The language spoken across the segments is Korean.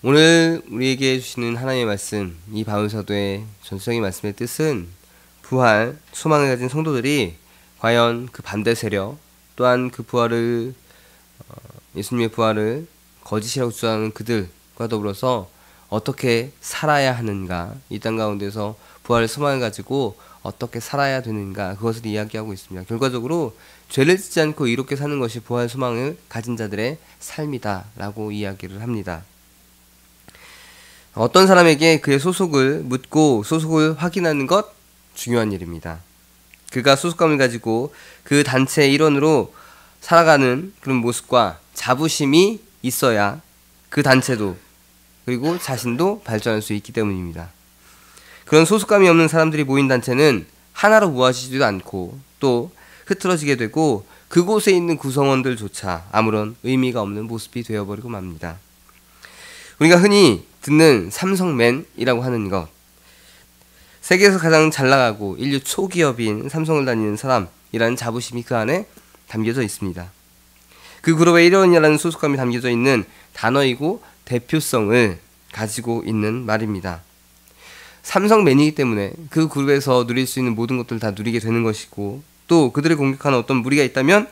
오늘 우리에게 주시는 하나님의 말씀, 이 바울사도의 전설적인 말씀의 뜻은 부활, 소망을 가진 성도들이 과연 그 반대 세력, 또한 그 부활을 예수님의 부활을 거짓이라고 주장하는 그들과 더불어서 어떻게 살아야 하는가, 이 땅 가운데서 부활의 소망을 가지고 어떻게 살아야 되는가, 그것을 이야기하고 있습니다. 결과적으로 죄를 짓지 않고 이롭게 사는 것이 부활 소망을 가진 자들의 삶이다 라고 이야기를 합니다. 어떤 사람에게 그의 소속을 묻고 소속을 확인하는 것 중요한 일입니다. 그가 소속감을 가지고 그 단체의 일원으로 살아가는 그런 모습과 자부심이 있어야 그 단체도 그리고 자신도 발전할 수 있기 때문입니다. 그런 소속감이 없는 사람들이 모인 단체는 하나로 모아지지도 않고 또 흐트러지게 되고 그곳에 있는 구성원들조차 아무런 의미가 없는 모습이 되어버리고 맙니다. 우리가 흔히 듣는 삼성맨이라고 하는 것, 세계에서 가장 잘 나가고 인류 초기업인 삼성을 다니는 사람이라는 자부심이 그 안에 담겨져 있습니다. 그 그룹의 일원이라는 소속감이 담겨져 있는 단어이고 대표성을 가지고 있는 말입니다. 삼성맨이기 때문에 그 그룹에서 누릴 수 있는 모든 것들을 다 누리게 되는 것이고, 또 그들을 공격하는 어떤 무리가 있다면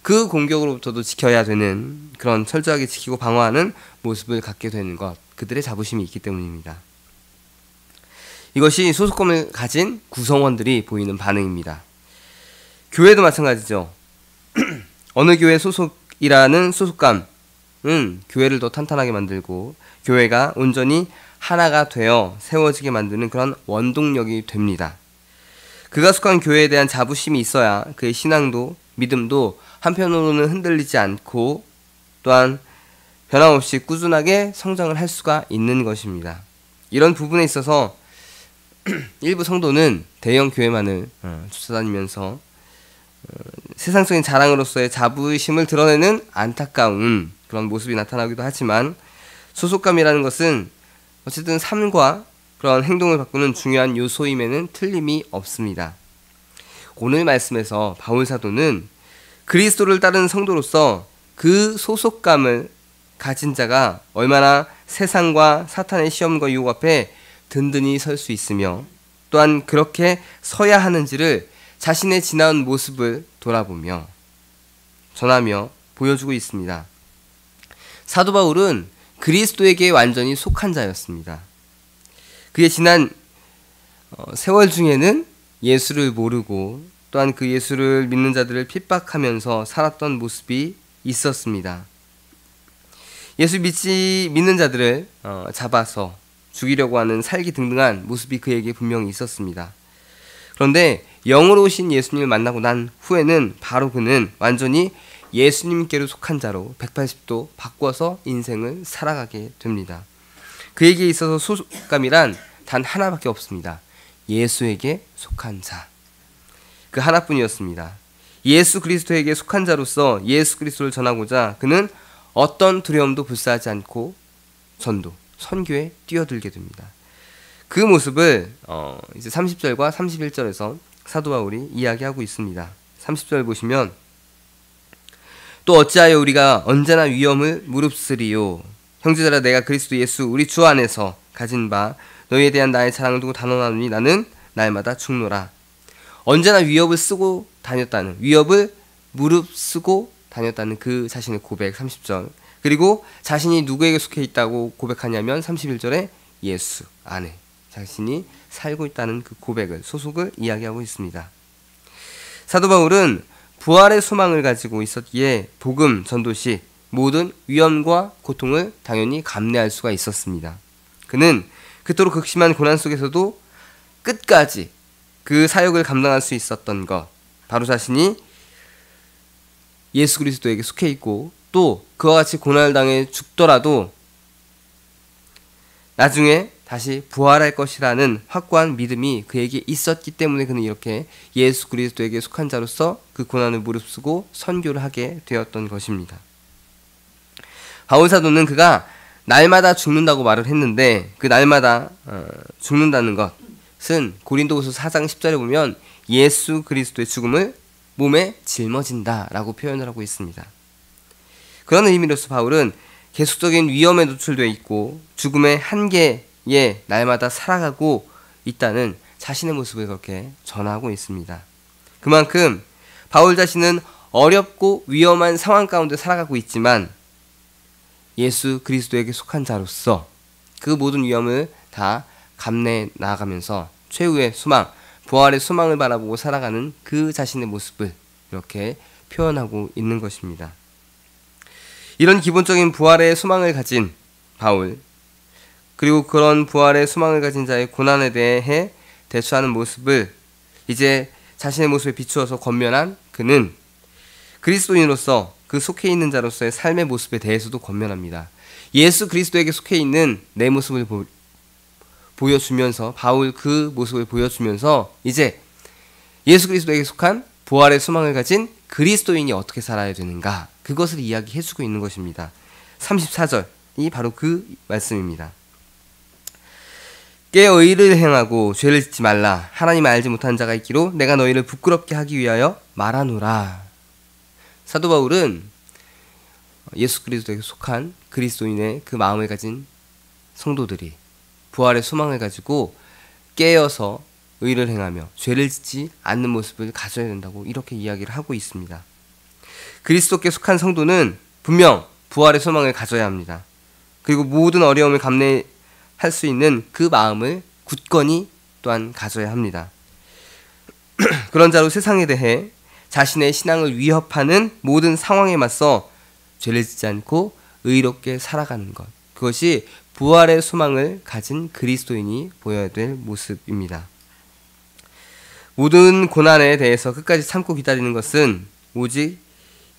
그 공격으로부터도 지켜야 되는, 그런 철저하게 지키고 방어하는 모습을 갖게 되는 것, 그들의 자부심이 있기 때문입니다. 이것이 소속감을 가진 구성원들이 보이는 반응입니다. 교회도 마찬가지죠. 어느 교회 소속이라는 소속감은 교회를 더 탄탄하게 만들고 교회가 온전히 하나가 되어 세워지게 만드는 그런 원동력이 됩니다. 그가 속한 교회에 대한 자부심이 있어야 그의 신앙도 믿음도 한편으로는 흔들리지 않고 또한 변함없이 꾸준하게 성장을 할 수가 있는 것입니다. 이런 부분에 있어서 일부 성도는 대형 교회만을 쫓아다니면서 세상적인 자랑으로서의 자부심을 드러내는 안타까운 그런 모습이 나타나기도 하지만, 소속감이라는 것은 어쨌든 삶과 그런 행동을 바꾸는 중요한 요소임에는 틀림이 없습니다. 오늘 말씀에서 바울 사도는 그리스도를 따르는 성도로서 그 소속감을 가진 자가 얼마나 세상과 사탄의 시험과 유혹 앞에 든든히 설 수 있으며 또한 그렇게 서야 하는지를 자신의 지나온 모습을 돌아보며 전하며 보여주고 있습니다. 사도 바울은 그리스도에게 완전히 속한 자였습니다. 그의 지난 세월 중에는 예수를 모르고 또한 그 예수를 믿는 자들을 핍박하면서 살았던 모습이 있었습니다. 예수 믿는 자들을 잡아서 죽이려고 하는 살기등등한 모습이 그에게 분명히 있었습니다. 그런데 영으로 오신 예수님을 만나고 난 후에는 바로 그는 완전히 예수님께로 속한 자로 180도 바꿔서 인생을 살아가게 됩니다. 그에게 있어서 소속감이란 단 하나밖에 없습니다. 예수에게 속한 자. 그 하나뿐이었습니다. 예수 그리스도에게 속한 자로서 예수 그리스도를 전하고자 그는 어떤 두려움도 불사하지 않고 전도, 선교에 뛰어들게 됩니다. 그 모습을 이제 30절과 31절에서 사도 바울이 이야기하고 있습니다. 30절 보시면, 또 어찌하여 우리가 언제나 위험을 무릅쓰리요. 형제들아, 내가 그리스도 예수 우리 주 안에서 가진 바 너희에 대한 나의 자랑을 두고 단언하노니 나는 날마다 죽노라. 언제나 위협을 쓰고 다녔다는, 위협을 무릅쓰고 다녔다는 그 자신의 고백 30절, 그리고 자신이 누구에게 속해 있다고 고백하냐면 31절에 예수 안에 자신이 살고 있다는 그 고백을, 소속을 이야기하고 있습니다. 사도 바울은 부활의 소망을 가지고 있었기에 복음 전도 시 모든 위험과 고통을 당연히 감내할 수가 있었습니다. 그는 그토록 극심한 고난 속에서도 끝까지 그 사역을 감당할 수 있었던 것, 바로 자신이 예수 그리스도에게 속해 있고 또 그와 같이 고난을 당해 죽더라도 나중에 다시 부활할 것이라는 확고한 믿음이 그에게 있었기 때문에 그는 이렇게 예수 그리스도에게 속한 자로서 그 고난을 무릅쓰고 선교를 하게 되었던 것입니다. 바울 사도는 그가 날마다 죽는다고 말을 했는데 그 날마다 죽는다는 것은 고린도후서 4장 10절에 보면 예수 그리스도의 죽음을 몸에 짊어진다 라고 표현을 하고 있습니다. 그런 의미로서 바울은 계속적인 위험에 노출되어 있고 죽음의 한계에 날마다 살아가고 있다는 자신의 모습을 그렇게 전하고 있습니다. 그만큼 바울 자신은 어렵고 위험한 상황 가운데 살아가고 있지만 예수 그리스도에게 속한 자로서 그 모든 위험을 다 감내해 나아가면서 최후의 소망, 부활의 소망을 바라보고 살아가는 그 자신의 모습을 이렇게 표현하고 있는 것입니다. 이런 기본적인 부활의 소망을 가진 바울, 그리고 그런 부활의 소망을 가진 자의 고난에 대해 대처하는 모습을 이제 자신의 모습에 비추어서 권면한 그는 그리스도인으로서 그 속해 있는 자로서의 삶의 모습에 대해서도 권면합니다. 예수 그리스도에게 속해 있는 내 모습을 보여주면서 바울 그 모습을 보여주면서 이제 예수 그리스도에게 속한 부활의 소망을 가진 그리스도인이 어떻게 살아야 되는가 그것을 이야기해주고 있는 것입니다. 34절이 바로 그 말씀입니다. 깨어 의를 행하고 죄를 짓지 말라. 하나님을 알지 못한 자가 있기로 내가 너희를 부끄럽게 하기 위하여 말하노라. 사도 바울은 예수 그리스도에게 속한 그리스도인의 그 마음을 가진 성도들이 부활의 소망을 가지고 깨어서 의를 행하며 죄를 짓지 않는 모습을 가져야 된다고 이렇게 이야기를 하고 있습니다. 그리스도께 속한 성도는 분명 부활의 소망을 가져야 합니다. 그리고 모든 어려움을 감내할 수 있는 그 마음을 굳건히 또한 가져야 합니다. 그런 자로 세상에 대해 자신의 신앙을 위협하는 모든 상황에 맞서 죄를 짓지 않고 의롭게 살아가는 것, 그것이 부활의 소망을 가진 그리스도인이 보여야 될 모습입니다. 모든 고난에 대해서 끝까지 참고 기다리는 것은 오직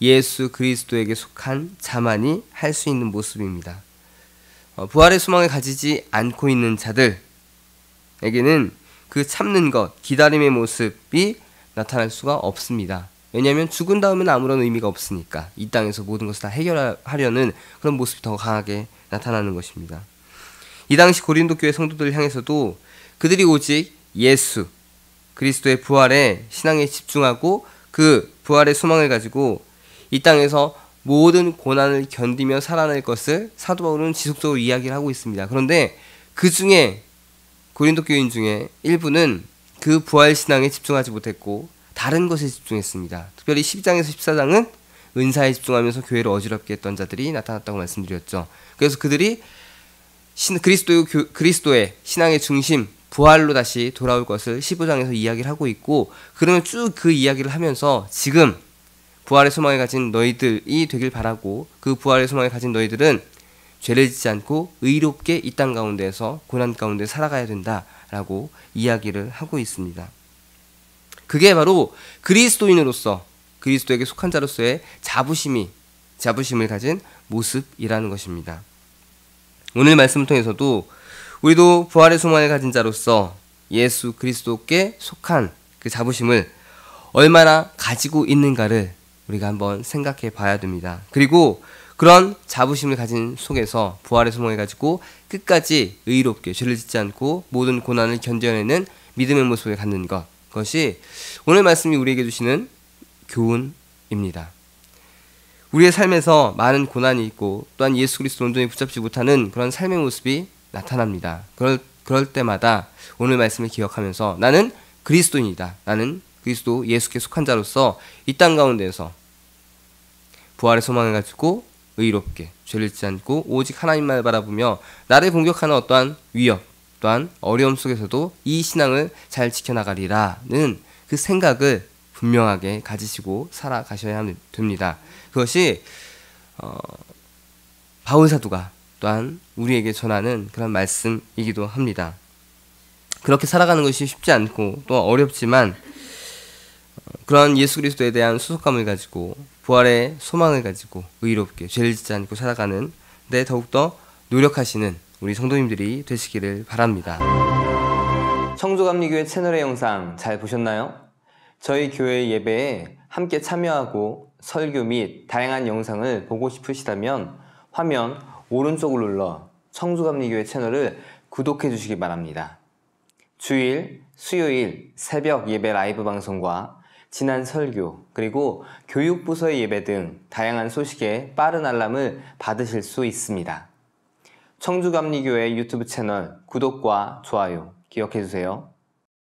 예수 그리스도에게 속한 자만이 할 수 있는 모습입니다. 부활의 소망을 가지지 않고 있는 자들에게는 그 참는 것, 기다림의 모습이 나타날 수가 없습니다. 왜냐하면 죽은 다음에는 아무런 의미가 없으니까 이 땅에서 모든 것을 다 해결하려는 그런 모습이 더 강하게 나타나는 것입니다. 이 당시 고린도 교회 성도들을 향해서도 그들이 오직 예수 그리스도의 부활에 신앙에 집중하고 그 부활의 소망을 가지고 이 땅에서 모든 고난을 견디며 살아낼 것을 사도 바울은 지속적으로 이야기를 하고 있습니다. 그런데 그 중에 고린도 교인 중에 일부는 그 부활 신앙에 집중하지 못했고 다른 것에 집중했습니다. 특별히 12장에서 14장은 은사에 집중하면서 교회를 어지럽게 했던 자들이 나타났다고 말씀드렸죠. 그래서 그들이 그리스도의 신앙의 중심, 부활로 다시 돌아올 것을 15장에서 이야기를 하고 있고, 그러면 쭉 그 이야기를 하면서 지금 부활의 소망을 가진 너희들이 되길 바라고, 그 부활의 소망을 가진 너희들은 죄를 짓지 않고 의롭게 이 땅 가운데에서 고난 가운데 살아가야 된다라고 이야기를 하고 있습니다. 그게 바로 그리스도인으로서, 그리스도에게 속한 자로서의 자부심을 가진 모습이라는 것입니다. 오늘 말씀을 통해서도 우리도 부활의 소망을 가진 자로서 예수 그리스도께 속한 그 자부심을 얼마나 가지고 있는가를 우리가 한번 생각해 봐야 됩니다. 그리고 그런 자부심을 가진 속에서 부활의 소망을 가지고 끝까지 의롭게 죄를 짓지 않고 모든 고난을 견뎌내는 믿음의 모습을 갖는 것, 그것이 오늘 말씀이 우리에게 주시는 교훈입니다. 우리의 삶에서 많은 고난이 있고 또한 예수 그리스도 온전히 붙잡지 못하는 그런 삶의 모습이 나타납니다. 그럴 때마다 오늘 말씀을 기억하면서 나는 그리스도인이다. 나는 그리스도 예수께 속한 자로서 이 땅 가운데에서 부활의 소망을 가지고 의롭게 죄를 짓지 않고 오직 하나님만 바라보며 나를 공격하는 어떠한 위협 또한 어려움 속에서도 이 신앙을 잘 지켜나가리라는 그 생각을 분명하게 가지시고 살아가셔야 됩니다. 그것이 바울 사도가 또한 우리에게 전하는 그런 말씀이기도 합니다. 그렇게 살아가는 것이 쉽지 않고 또 어렵지만 그런 예수 그리스도에 대한 소속감을 가지고 부활의 소망을 가지고 의롭게 죄를 짓지 않고 살아가는 데 더욱더 노력하시는 우리 성도님들이 되시기를 바랍니다. 청주감리교회 채널의 영상 잘 보셨나요? 저희 교회 예배에 함께 참여하고 설교 및 다양한 영상을 보고 싶으시다면 화면 오른쪽을 눌러 청주감리교회 채널을 구독해 주시기 바랍니다. 주일, 수요일 새벽 예배 라이브 방송과 지난 설교, 그리고 교육부서의 예배 등 다양한 소식에 빠른 알람을 받으실 수 있습니다. 청주감리교회 유튜브 채널 구독과 좋아요 기억해주세요.